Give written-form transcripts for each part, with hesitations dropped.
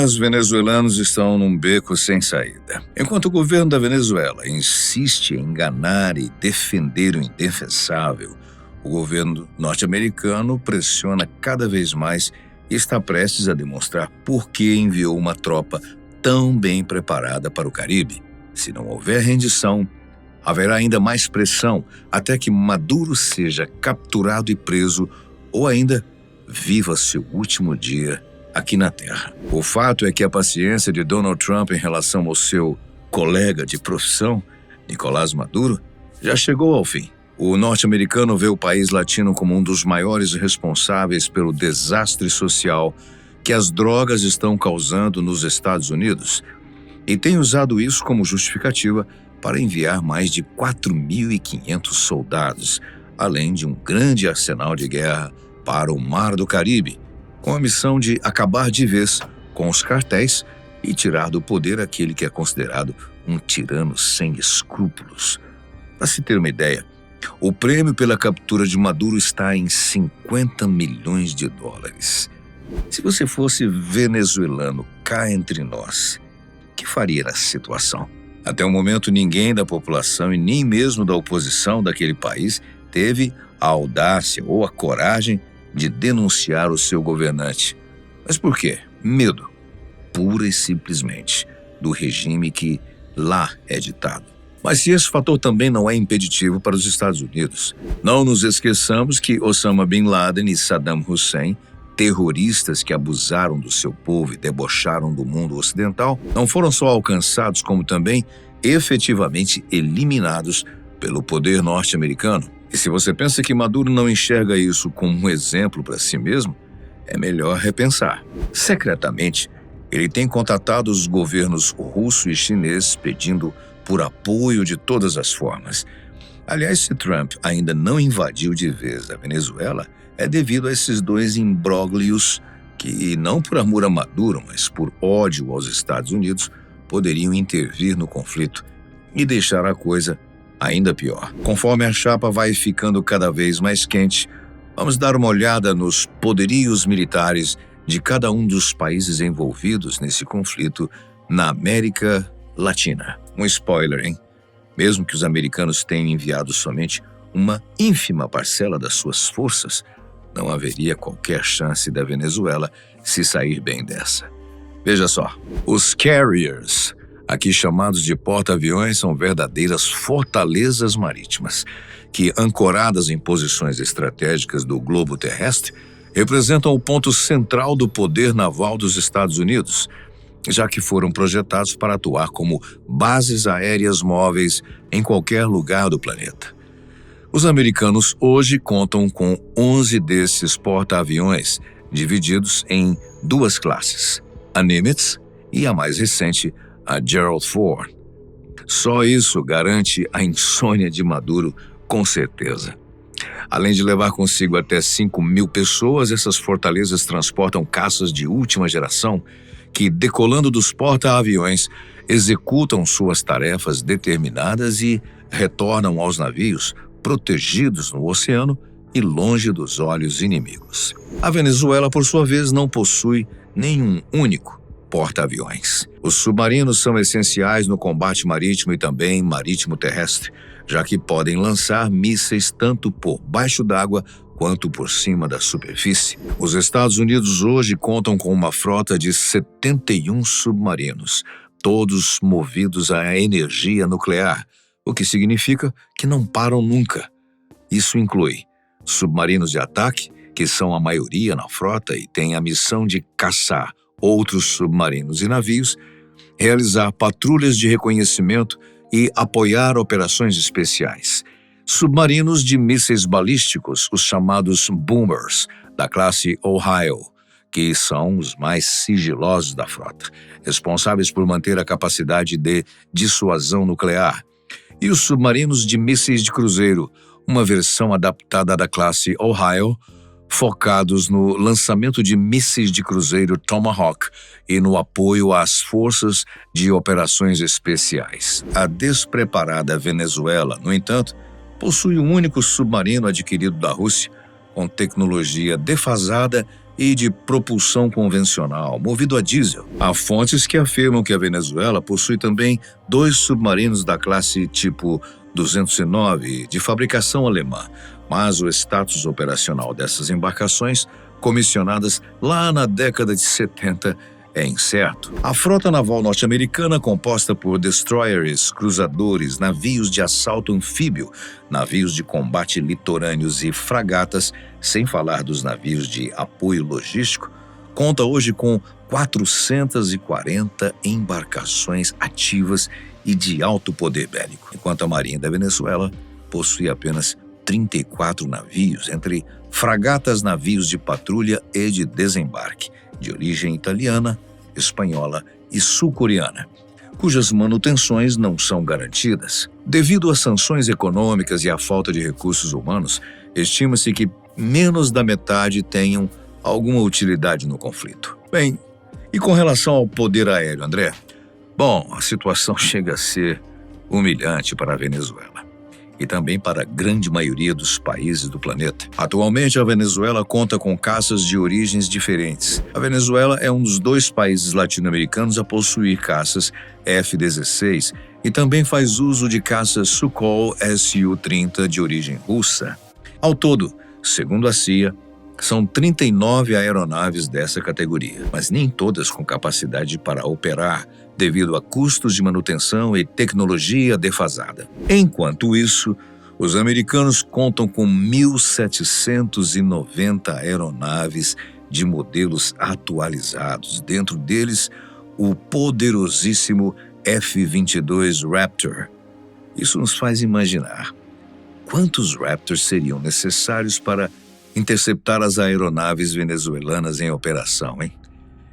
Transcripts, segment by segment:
Os venezuelanos estão num beco sem saída. Enquanto o governo da Venezuela insiste em enganar e defender o indefensável, o governo norte-americano pressiona cada vez mais e está prestes a demonstrar por que enviou uma tropa tão bem preparada para o Caribe. Se não houver rendição, haverá ainda mais pressão até que Maduro seja capturado e preso ou ainda viva seu último dia aqui na Terra. O fato é que a paciência de Donald Trump em relação ao seu colega de profissão, Nicolás Maduro, já chegou ao fim. O norte-americano vê o país latino como um dos maiores responsáveis pelo desastre social que as drogas estão causando nos Estados Unidos e tem usado isso como justificativa para enviar mais de 4.500 soldados, além de um grande arsenal de guerra para o Mar do Caribe, com a missão de acabar de vez com os cartéis e tirar do poder aquele que é considerado um tirano sem escrúpulos. Para se ter uma ideia, o prêmio pela captura de Maduro está em 50 milhões de dólares. Se você fosse venezuelano cá entre nós, o que faria nessa situação? Até o momento, ninguém da população e nem mesmo da oposição daquele país teve a audácia ou a coragem de denunciar o seu governante. Mas por quê? Medo, pura e simplesmente, do regime que lá é ditado. Mas se esse fator também não é impeditivo para os Estados Unidos, não nos esqueçamos que Osama Bin Laden e Saddam Hussein, terroristas que abusaram do seu povo e debocharam do mundo ocidental, não foram só alcançados como também efetivamente eliminados pelo poder norte-americano. E se você pensa que Maduro não enxerga isso como um exemplo para si mesmo, é melhor repensar. Secretamente, ele tem contatado os governos russo e chinês pedindo por apoio de todas as formas. Aliás, se Trump ainda não invadiu de vez a Venezuela, é devido a esses dois imbróglios que, não por amor a Maduro, mas por ódio aos Estados Unidos, poderiam intervir no conflito e deixar a coisa ainda pior. Conforme a chapa vai ficando cada vez mais quente, vamos dar uma olhada nos poderios militares de cada um dos países envolvidos nesse conflito na América Latina. Um spoiler, hein? Mesmo que os americanos tenham enviado somente uma ínfima parcela das suas forças, não haveria qualquer chance da Venezuela se sair bem dessa. Veja só, os carriers, aqui chamados de porta-aviões, são verdadeiras fortalezas marítimas, que, ancoradas em posições estratégicas do globo terrestre, representam o ponto central do poder naval dos Estados Unidos, já que foram projetados para atuar como bases aéreas móveis em qualquer lugar do planeta. Os americanos hoje contam com 11 desses porta-aviões, divididos em duas classes, a Nimitz e a mais recente, a Gerald Ford. Só isso garante a insônia de Maduro, com certeza. Além de levar consigo até 5.000 pessoas, essas fortalezas transportam caças de última geração que, decolando dos porta-aviões, executam suas tarefas determinadas e retornam aos navios, protegidos no oceano e longe dos olhos inimigos. A Venezuela, por sua vez, não possui nenhum único porta-aviões. Os submarinos são essenciais no combate marítimo e também marítimo-terrestre, já que podem lançar mísseis tanto por baixo d'água quanto por cima da superfície. Os Estados Unidos hoje contam com uma frota de 71 submarinos, todos movidos a energia nuclear, o que significa que não param nunca. Isso inclui submarinos de ataque, que são a maioria na frota e têm a missão de caçar outros submarinos e navios, realizar patrulhas de reconhecimento e apoiar operações especiais. Submarinos de mísseis balísticos, os chamados boomers, da classe Ohio, que são os mais sigilosos da frota, responsáveis por manter a capacidade de dissuasão nuclear. E os submarinos de mísseis de cruzeiro, uma versão adaptada da classe Ohio, focados no lançamento de mísseis de cruzeiro Tomahawk e no apoio às forças de operações especiais. A despreparada Venezuela, no entanto, possui um único submarino adquirido da Rússia, com tecnologia defasada e de propulsão convencional, movido a diesel. Há fontes que afirmam que a Venezuela possui também 2 submarinos da classe tipo 209 de fabricação alemã, mas o status operacional dessas embarcações, comissionadas lá na década de 70, é incerto. A frota naval norte-americana, composta por destroyers, cruzadores, navios de assalto anfíbio, navios de combate litorâneos e fragatas, sem falar dos navios de apoio logístico, conta hoje com 440 embarcações ativas e de alto poder bélico, enquanto a Marinha da Venezuela possui apenas 34 navios, entre fragatas, navios de patrulha e de desembarque, de origem italiana, espanhola e sul-coreana, cujas manutenções não são garantidas. Devido às sanções econômicas e à falta de recursos humanos, estima-se que menos da metade tenham alguma utilidade no conflito. Bem, e com relação ao poder aéreo, André? Bom, a situação chega a ser humilhante para a Venezuela e também para a grande maioria dos países do planeta. Atualmente, a Venezuela conta com caças de origens diferentes. A Venezuela é um dos 2 países latino-americanos a possuir caças F-16 e também faz uso de caças Sukhoi Su-30 de origem russa. Ao todo, segundo a CIA, são 39 aeronaves dessa categoria, mas nem todas com capacidade para operar devido a custos de manutenção e tecnologia defasada. Enquanto isso, os americanos contam com 1.790 aeronaves de modelos atualizados, dentro deles o poderosíssimo F-22 Raptor. Isso nos faz imaginar quantos Raptors seriam necessários para interceptar as aeronaves venezuelanas em operação, hein?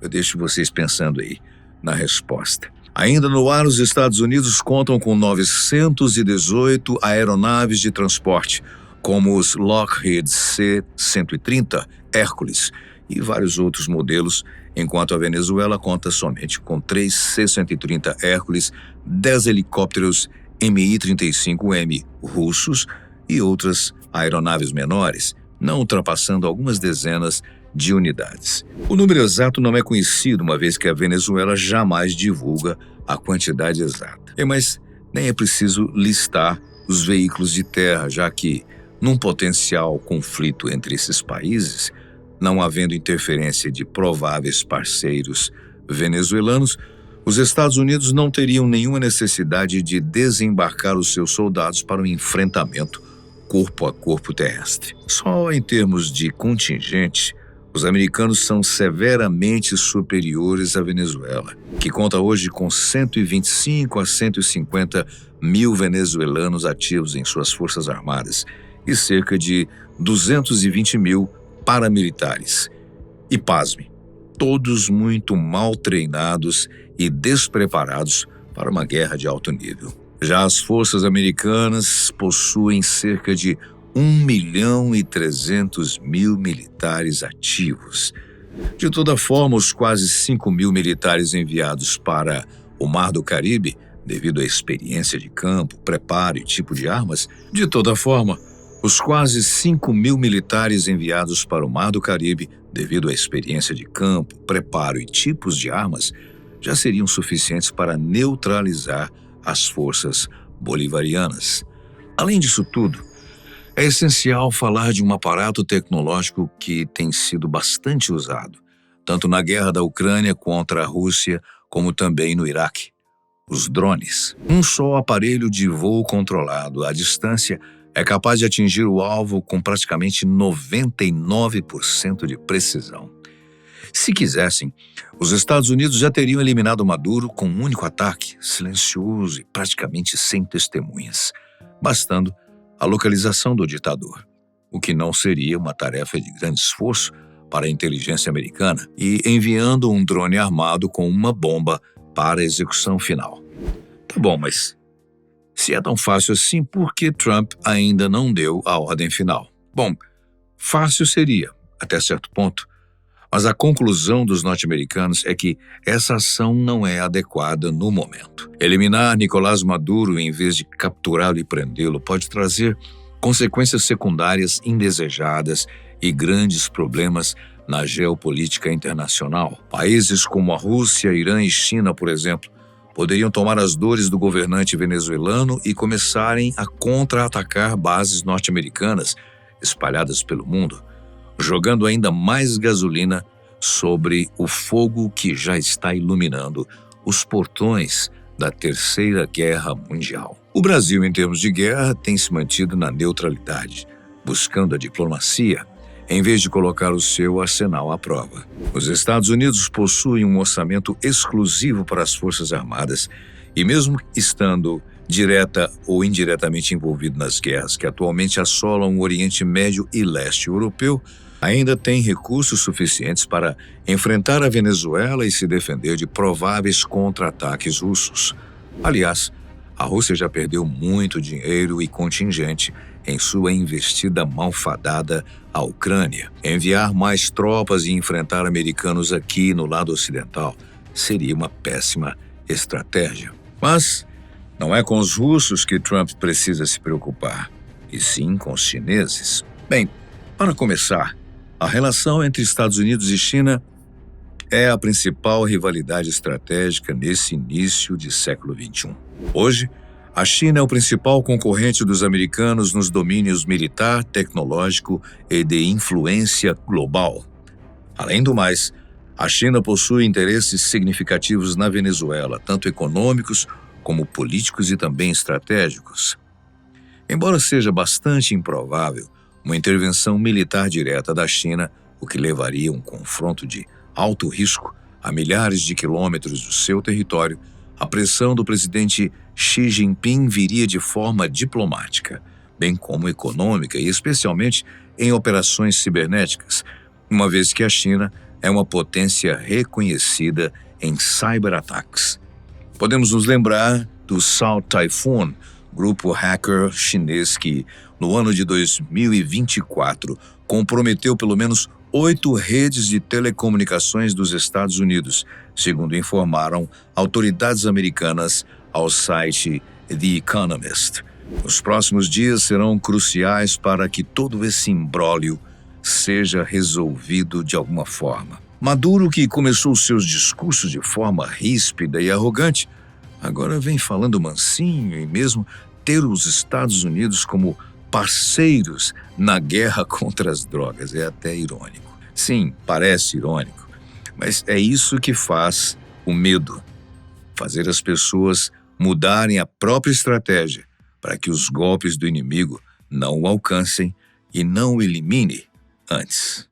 Eu deixo vocês pensando aí na resposta. Ainda no ar, os Estados Unidos contam com 918 aeronaves de transporte, como os Lockheed C-130 Hércules e vários outros modelos, enquanto a Venezuela conta somente com 3 C-130 Hércules, 10 helicópteros Mi-35M russos e outras aeronaves menores, não ultrapassando algumas dezenas de unidades. O número exato não é conhecido, uma vez que a Venezuela jamais divulga a quantidade exata. Mas nem é preciso listar os veículos de terra, já que, num potencial conflito entre esses países, não havendo interferência de prováveis parceiros venezuelanos, os Estados Unidos não teriam nenhuma necessidade de desembarcar os seus soldados para o enfrentamento corpo a corpo terrestre. Só em termos de contingente, os americanos são severamente superiores à Venezuela, que conta hoje com 125 a 150 mil venezuelanos ativos em suas forças armadas e cerca de 220 mil paramilitares. E pasme, todos muito mal treinados e despreparados para uma guerra de alto nível. Já as forças americanas possuem cerca de 1.300.000 militares ativos. De toda forma, os quase 5 mil militares enviados para o Mar do Caribe, devido à experiência de campo, preparo e tipo de armas, já seriam suficientes para neutralizar as forças bolivarianas. Além disso tudo, é essencial falar de um aparato tecnológico que tem sido bastante usado, tanto na guerra da Ucrânia contra a Rússia, como também no Iraque: os drones. Um só aparelho de voo controlado à distância é capaz de atingir o alvo com praticamente 99% de precisão. Se quisessem, os Estados Unidos já teriam eliminado Maduro com um único ataque, silencioso e praticamente sem testemunhas, bastando a localização do ditador, o que não seria uma tarefa de grande esforço para a inteligência americana, e enviando um drone armado com uma bomba para a execução final. Tá bom, mas se é tão fácil assim, por que Trump ainda não deu a ordem final? Bom, fácil seria, até certo ponto, mas a conclusão dos norte-americanos é que essa ação não é adequada no momento. Eliminar Nicolás Maduro em vez de capturá-lo e prendê-lo pode trazer consequências secundárias indesejadas e grandes problemas na geopolítica internacional. Países como a Rússia, Irã e China, por exemplo, poderiam tomar as dores do governante venezuelano e começarem a contra-atacar bases norte-americanas espalhadas pelo mundo, jogando ainda mais gasolina sobre o fogo que já está iluminando os portões da Terceira Guerra Mundial. O Brasil, em termos de guerra, tem se mantido na neutralidade, buscando a diplomacia, em vez de colocar o seu arsenal à prova. Os Estados Unidos possuem um orçamento exclusivo para as Forças Armadas e, mesmo estando direta ou indiretamente envolvido nas guerras que atualmente assolam o Oriente Médio e Leste Europeu, ainda tem recursos suficientes para enfrentar a Venezuela e se defender de prováveis contra-ataques russos. Aliás, a Rússia já perdeu muito dinheiro e contingente em sua investida malfadada à Ucrânia. Enviar mais tropas e enfrentar americanos aqui no lado ocidental seria uma péssima estratégia. Mas não é com os russos que Trump precisa se preocupar, e sim com os chineses. Bem, para começar, a relação entre Estados Unidos e China é a principal rivalidade estratégica nesse início de século XXI. Hoje, a China é o principal concorrente dos americanos nos domínios militar, tecnológico e de influência global. Além do mais, a China possui interesses significativos na Venezuela, tanto econômicos como políticos e também estratégicos. Embora seja bastante improvável uma intervenção militar direta da China, o que levaria a um confronto de alto risco a milhares de quilômetros do seu território, a pressão do presidente Xi Jinping viria de forma diplomática, bem como econômica e especialmente em operações cibernéticas, uma vez que a China é uma potência reconhecida em cyberataques. Podemos nos lembrar do South Typhoon, grupo hacker chinês que, no ano de 2024, comprometeu pelo menos 8 redes de telecomunicações dos Estados Unidos, segundo informaram autoridades americanas ao site The Economist. Os próximos dias serão cruciais para que todo esse imbróglio seja resolvido de alguma forma. Maduro, que começou seus discursos de forma ríspida e arrogante, agora vem falando mansinho e mesmo ter os Estados Unidos como parceiros na guerra contra as drogas. É até irônico. Sim, parece irônico, mas é isso que faz o medo. Fazer as pessoas mudarem a própria estratégia para que os golpes do inimigo não o alcancem e não o elimine antes.